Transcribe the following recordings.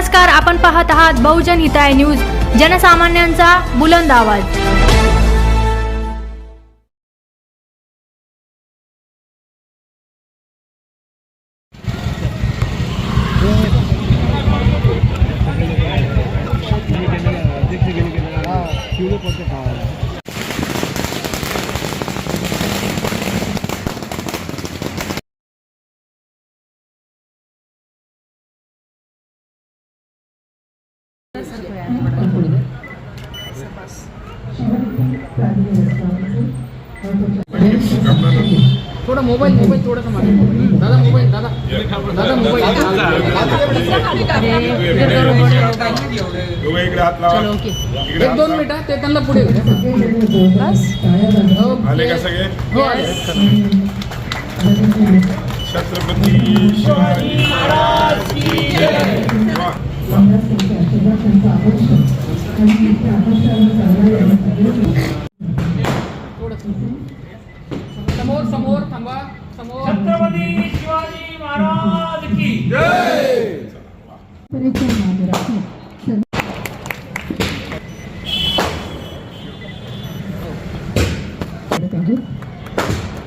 नमस्कार, आपण पाहत आहात बहुजन हिताय न्यूज, जनसामान्यांचा बुलंद आवाज। थोड़ा मोबाइल थोड़ा सा मारो दादा मोबाइल दादा मोबाइल चलो ओके, 1-2 मिनिटं ते त्यांना पुढे बस आले का सगळे? हो आले। छत्रपती शिवाजी महाराज की जय। समोर समोर थांबा, समोर छत्रपती शिवाजी महाराज की जय।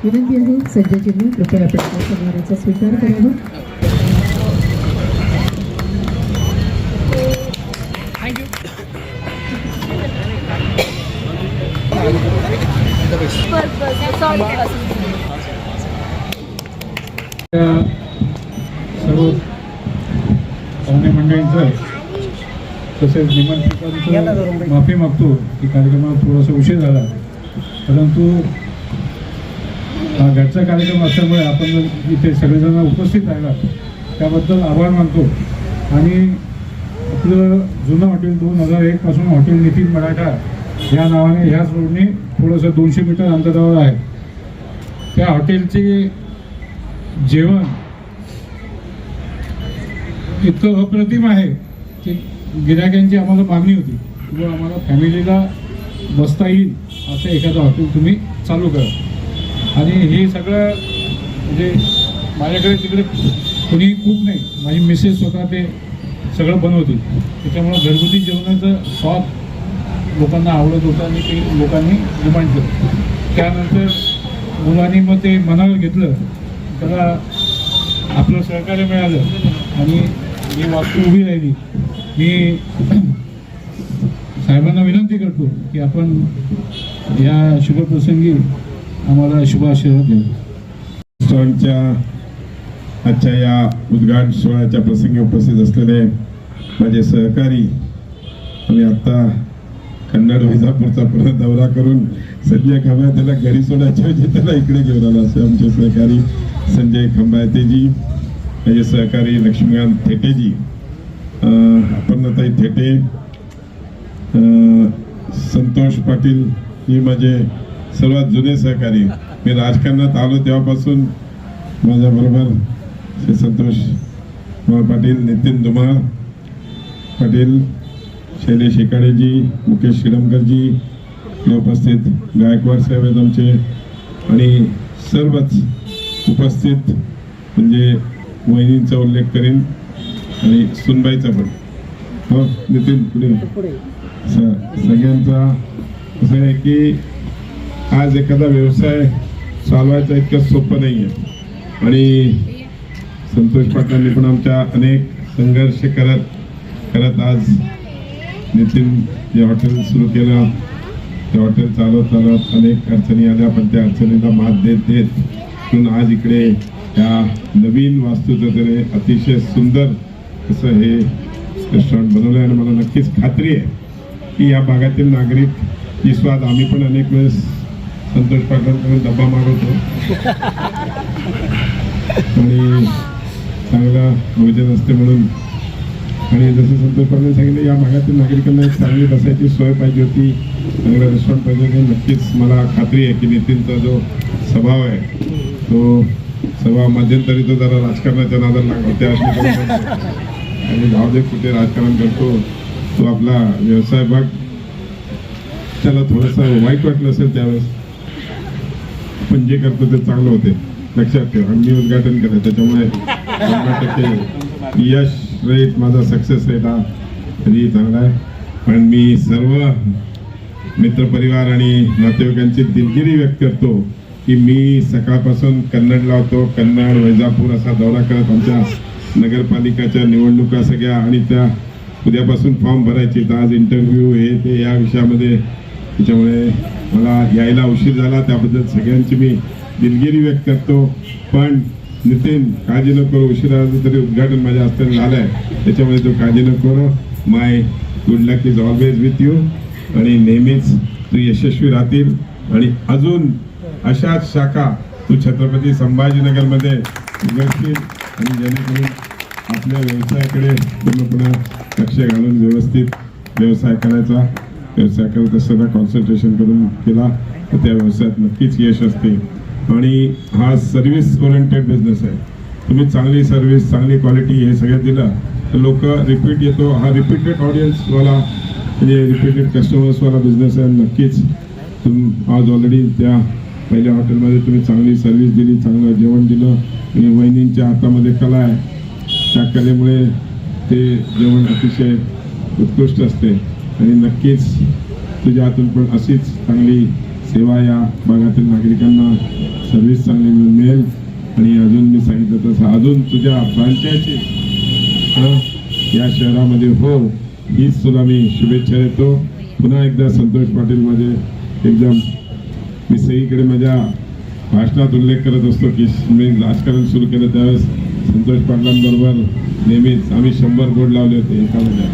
विनंती आहे सज्जजींनी कृपया आपल्या सन्मानाचा स्वीकार करावा। सर्व पाहुणे मंडळींचं तसेच निमंत्रितांचं माफी मागतो की कार्यक्रमाला थोडासा उशीर झाला, परंतु हा घरचा कार्यक्रम असल्यामुळे आपण इथे सगळेजण उपस्थित राहिला त्याबद्दल आभार मानतो। आणि आपलं जुनं हॉटेल 2001 पासून हॉटेल नितीन मराठा या नावाने ह्याच रोडने थोडंसं 200 मीटर अंतरावर आहे। त्या हॉटेलचे जेवण इतकं अप्रतिम आहे की गिरायकांची आम्हाला मागणी होती की आम्हाला फॅमिलीला बसता येईल असं एखादं हॉटेल तुम्ही चालू करा। आणि हे सगळं म्हणजे माझ्याकडे तिकडे कोणी खूप नाही, माझी मिसेस स्वतः ते सगळं बनवते, त्याच्यामुळं घरगुती जेवणाचं स्वाद लोकांना आवडत होतं आणि ते लोकांनी डिमांड केलं। त्यानंतर मुलांनी मग ते मनावर घेतलं, त्याला आपलं सहकार्य मिळालं आणि ही वास्तू उभी राहिली। मी साहेबांना विनंती करतो की आपण या शुभप्रसंगी आम्हाला शुभ आशीर्वाद द्यावा। रेस्टॉरंटच्या आजच्या या उद्घाटन सोहळ्याच्या प्रसंगी उपस्थित असलेले माझे सहकारी, आम्ही आता कन्नड विजापूरचा परत दौरा करून संजय खंबायतेला घरी सोडायच्या ऐवजी त्याला इकडे घेऊन आला असे आमचे सहकारी संजय खंबायतेजी, माझे सहकारी लक्ष्मीकांत थेटेजी, अपर्णाताई थेटे, संतोष पाटील, ही माझे सर्वात जुने सहकारी। मी राजकारणात आलो तेव्हापासून माझ्याबरोबर श्री संतोष पाटील, नितीन धुमाळ पाटील, शैलेश शेकाडेजी, मुकेश शिरमकरजी उपस्थित, गायकवाड साहेब आहेत आमचे, आणि सर्वच उपस्थित म्हणजे वहिनींचा उल्लेख करेन आणि सुनबाईचा पण। हो नितीन पुढे सगळ्यांचा असं आहे की आज एखादा व्यवसाय चालवायचा इतकं सोपं नाही आहे आणि संतोष पाटलांनी पण आमच्या अनेक संघर्ष करत आज नितीन जे हॉटेल सुरू केलं, ते हॉटेल चालवत अनेक अडचणी आल्या, पण त्या अडचणीला मात देत म्हणून आज इकडे ह्या नवीन वास्तूचं तरी अतिशय सुंदर असं हे रेस्टॉरंट बनवलं आहे। आणि मला नक्कीच खात्री आहे की या भागातील नागरिक विश्वास, आम्ही पण अनेक वेळेस संतोष पाटलांकडून डब्बा मागवतो आणि चांगला भोजन असते म्हणून। आणि जसं संतोष पाटलांनी सांगितलं, या भागातील नागरिकांना एक चांगली बसायची सोय पाहिजे होती, चांगलं रेस्टॉरंट पाहिजे होते। नक्कीच मला खात्री आहे की नितीनचा जो स्वभाव आहे तो स्वभाव मध्यंतरी तो जरा राजकारणाच्या नादाला लागला त्या आणि जाऊ दे कुठे राजकारण करतो तो, आपला व्यवसाय बघ। त्याला थोडंसं वाईट वाटलं असेल त्यावेळेस, पण जे करतो ते चांगलं होते, लक्षात ठेवा। आम्ही उद्घाटन केलं त्याच्यामुळे 100% यश रेट, माझा सक्सेस रेट हा तरी चांगला आहे. पण मी सर्व मित्रपरिवार आणि नातेवाईकांची दिलगिरी व्यक्त करतो की मी सकाळपासून कन्नडला होतो. कन्नड, वैजापूर असा दौरा करत आमच्या नगरपालिकाच्या निवडणुका सगळ्या, आणि त्या उद्यापासून फॉर्म भरायचे, तर आज इंटरव्ह्यू हे ते या विषयामध्ये, त्याच्यामुळे मला यायला उशीर झाला. त्याबद्दल सगळ्यांची मी दिलगिरी व्यक्त करतो. पण नितीन, काळजी नको करू, उशिरा आलं तरी उद्घाटन माझ्या हस्ते झालं आहे, त्याच्यामुळे तो काळजी नको करू. My good luck is always with you, आणि नेहमीच तू यशस्वी राहतील. आणि अजून अशाच शाखा तू छत्रपती संभाजीनगरमध्ये उघडशील, आणि जेणेकरून आपल्या व्यवसायाकडे पूर्णपणे लक्ष घालून व्यवस्थित व्यवसाय करत असताना कॉन्सन्ट्रेशन करून केला तर त्या व्यवसायात नक्कीच यश असते. आणि हा सर्व्हिस ओरिएंटेड बिझनेस आहे. तुम्ही चांगली सर्व्हिस, चांगली क्वालिटी हे सगळं दिलं तर लोक रिपीट येतो. हा रिपीटेड ऑडियन्सवाला, म्हणजे रिपीटेड कस्टमर्सवाला बिझनेस आहे. नक्कीच आज ऑलरेडी त्या पहिल्या हॉटेलमध्ये तुम्ही चांगली सर्व्हिस दिली, चांगलं जेवण दिलं, आणि वहिनींच्या हातामध्ये कला आहे. त्या कलेमुळे ते जेवण अतिशय उत्कृष्ट असते. आणि नक्कीच तुझ्या हातून पण अशीच चांगली सेवा या भागातील नागरिकांना सर्व्हिस चांगली मिळेल. आणि अजून मी सांगितलं तसं अजून तुझ्या फ्रँचायझी या शहरामध्ये हो, हीच तुला मी शुभेच्छा देतो. पुन्हा एकदा संतोष पाटील माझे एकदम, मी सगळीकडे माझ्या भाषणात उल्लेख करत असतो की मी राजकारण सुरू केलं त्यावेळेस संतोष पाटलांबरोबर नेहमीच आम्ही 100 बोर्ड लावले होते एका महिन्यात.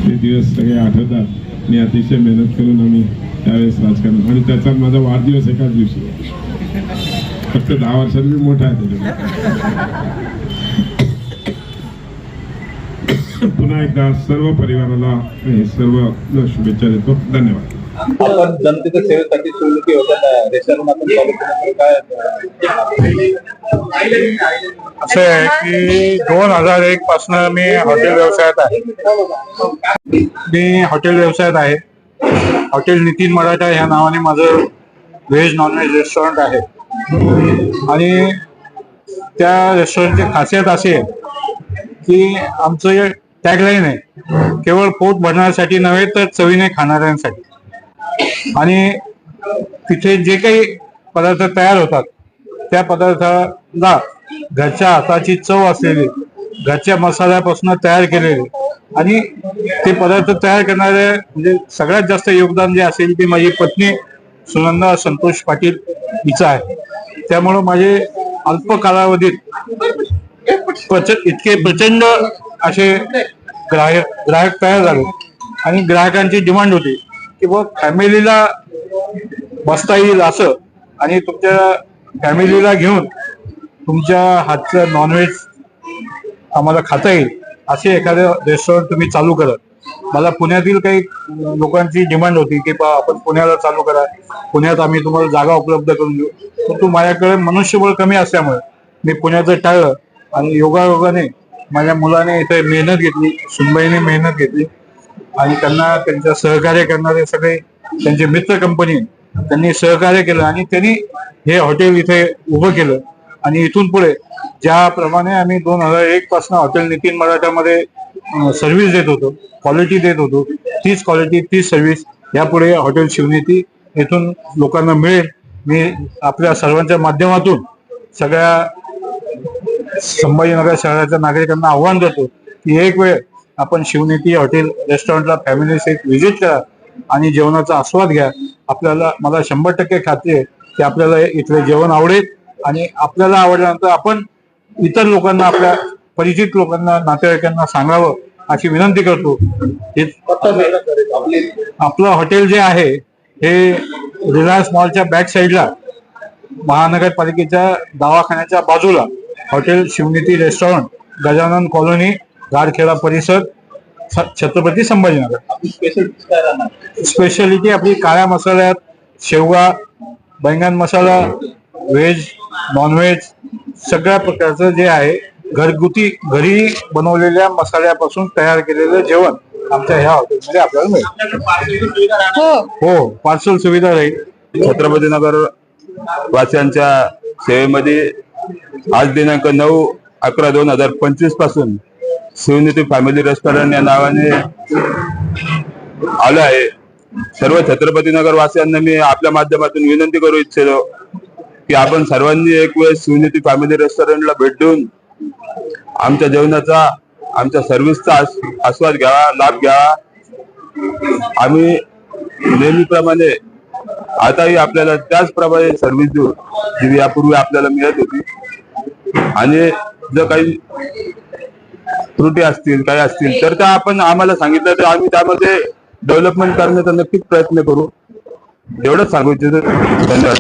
ते दिवस सगळे आठवतात. मी अतिशय मेहनत करून आम्ही त्यावेळेस राजकारण, आणि त्याचा माझा वाढदिवस एकाच दिवशी, फक्त 10 वर्षात मी मोठा आहे त्याच्यामध्ये. पुन्हा एकदा सर्व परिवाराला हे सर्व शुभेच्छा देतो. धन्यवाद. आपण जनतेच्या सेवेसाठी सुरू केली होत्या रेस्टॉरंट आपण चालू केलं काय असं आहे की 2001 पासून मी हॉटेल व्यवसायात आहे. हॉटेल नितीन मराठा ह्या नावाने माझं व्हेज नॉनव्हेज रेस्टॉरंट आहे. आणि त्या रेस्टॉरंटची खासियत अशी आहे की आमचं हे टॅगलाईन आहे, केवळ पोट भरण्यासाठी नव्हे तर चवीने खाणाऱ्यांसाठी. आणि तिथे जे काही पदार्थ तयार होतात त्या पदार्थाला घरच्या हाताची चव असलेली, घरच्या मसाल्यापासून तयार केलेले, आणि ते पदार्थ तयार करणारे म्हणजे सगळ्यात जास्त योगदान जे असेल ते माझी पत्नी सुनंदा संतोष पाटील हिचं आहे. त्यामुळं माझे अल्प कालावधीत इतके प्रचंड असे ग्राहक तयार झाले. आणि ग्राहकांची डिमांड होती की बघ फॅमिलीला बसता येईल असं, आणि तुमच्या फॅमिलीला घेऊन तुमच्या हातचं नॉनव्हेज आम्हाला खाता येईल असे एखादं रेस्टॉरंट तुम्ही चालू करा. मला पुण्यातील काही लोकांची डिमांड होती की आपण पुण्याला चालू करा, पुण्यात आम्ही तुम्हाला जागा उपलब्ध करून देऊ. परंतु माझ्याकडे मनुष्यबळ कमी असल्यामुळे मी पुण्याचं टाळलं. आणि योगायोगाने माझ्या मुलाने इथे मेहनत घेतली, सुनबाईने मेहनत घेतली, आणि त्यांना त्यांच्या सहकार्य करणारे सगळे त्यांचे मित्र कंपनी त्यांनी सहकार्य केलं, आणि त्यांनी हे हॉटेल इथे उभं केलं. आणि इथून पुढे ज्याप्रमाणे आम्ही 2001 पासून हॉटेल नितीन मराठामध्ये सर्व्हिस देत होतो, क्वालिटी देत होतो, तीच क्वालिटी तीच सर्व्हिस यापुढे हॉटेल शिवनीती इथून लोकांना मिळेल. मी आपल्या सर्वांच्या माध्यमातून सगळ्या संभाजीनगर शहराच्या नागरिकांना आव्हान देतो की एक वेळ आपण शिवनीती हॉटेल रेस्टॉरंटला फॅमिली सहित व्हिजिट करा आणि जेवणाचा आस्वाद घ्या. मला 100% खात्री आहे की आपल्याला इथले जेवण आवडेल, आणि आपल्याला आवडल्यानंतर आपण इतर लोकांना, आपल्या परिचित लोकांना, नातेवाईकांना सांगावं अशी विनंती करतो. आपलं हॉटेल जे आहे हे रिलायन्स मॉलच्या बॅक साईडला महानगरपालिकेच्या दवाखान्याच्या बाजूला hotel Shivniti restaurant, Gajanan colony, Garkheda परिसर, छत्रपती संभाजीनगर. स्पेशालिटी आपली काळ्या मसाल्यात शेवगा, बैंगन मसाला, व्हेज नॉनव्हेज सगळ्या प्रकारचं जे आहे घरगुती घरी बनवलेल्या मसाल्यापासून तयार केलेलं जेवण आमच्या ह्या हॉटेलमध्ये आपल्याला मिळेल. हो, पार्सल सुविधा राहील. छत्रपतीनगर वासियांच्या सेवेमध्ये आज दिनांक 9/11/2025 पासून शिवनिधी फॅमिली रेस्टॉरंट या नावाने आलं आहे. सर्व छत्रपती नगर वासियांना मी आपल्या माध्यमातून विनंती करू इच्छितो की आपण सर्वांनी एक वेळ शिवनिधी फॅमिली रेस्टॉरंटला भेट देऊन आमच्या जेवणाचा, आमच्या सर्व्हिसचा आस्वाद घ्यावा, लाभ घ्यावा. आम्ही नेहमीप्रमाणे आताही आपल्याला त्याचप्रमाणे सर्व्हिस देऊ जी यापूर्वी आपल्याला मिळत होती. आणि जर काही त्रुटी असतील, काही असतील तर त्या आपण आम्हाला सांगितलं तर आम्ही त्यामध्ये डेव्हलपमेंट करण्याचा नक्कीच प्रयत्न करू. एवढंच सांगू इच्छितो. धन्यवाद.